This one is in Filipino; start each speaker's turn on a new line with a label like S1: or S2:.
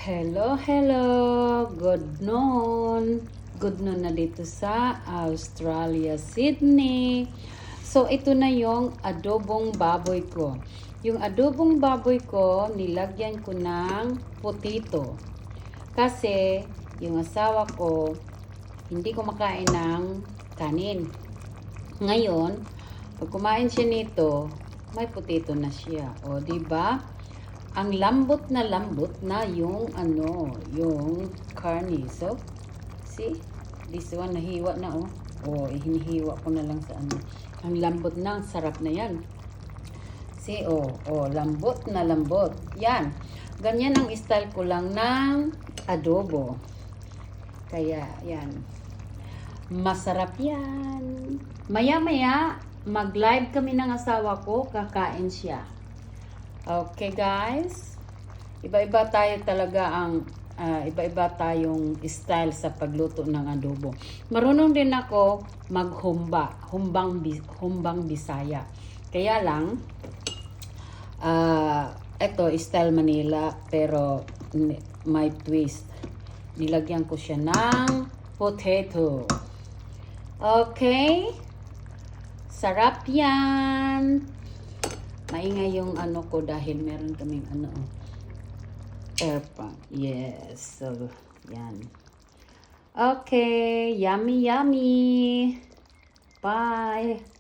S1: Hello, hello! Good noon! Good noon na dito sa Australia, Sydney. So, ito na yung adobong baboy ko. Yung adobong baboy ko, nilagyan ko ng potato. Kasi, yung asawa ko, hindi kumakain ng kanin. Ngayon, pag kumain siya nito, may potato na siya. O, diba? Ang lambot na yung yung karne. So, see? This one nahiwa na oh. Oh, hinihiwa ko na lang sa ano. Ang lambot na, sarap na yan. See, lambot na lambot. Yan. Ganyan ang style ko lang ng adobo. Kaya, yan. Masarap yan. Maya-maya, mag-live kami ng asawa ko, kakain siya. Okay guys, iba-iba tayo talaga iba-iba tayong style sa pagluto ng adobo. Marunong din ako humbang Bisaya. Kaya lang, ito style Manila pero may twist. Nilagyan ko siya ng potato. Okay? Sarap yan. Maingay yung ano ko dahil meron kaming air pump. Yes. So, yan. Okay. Yummy, yummy. Bye.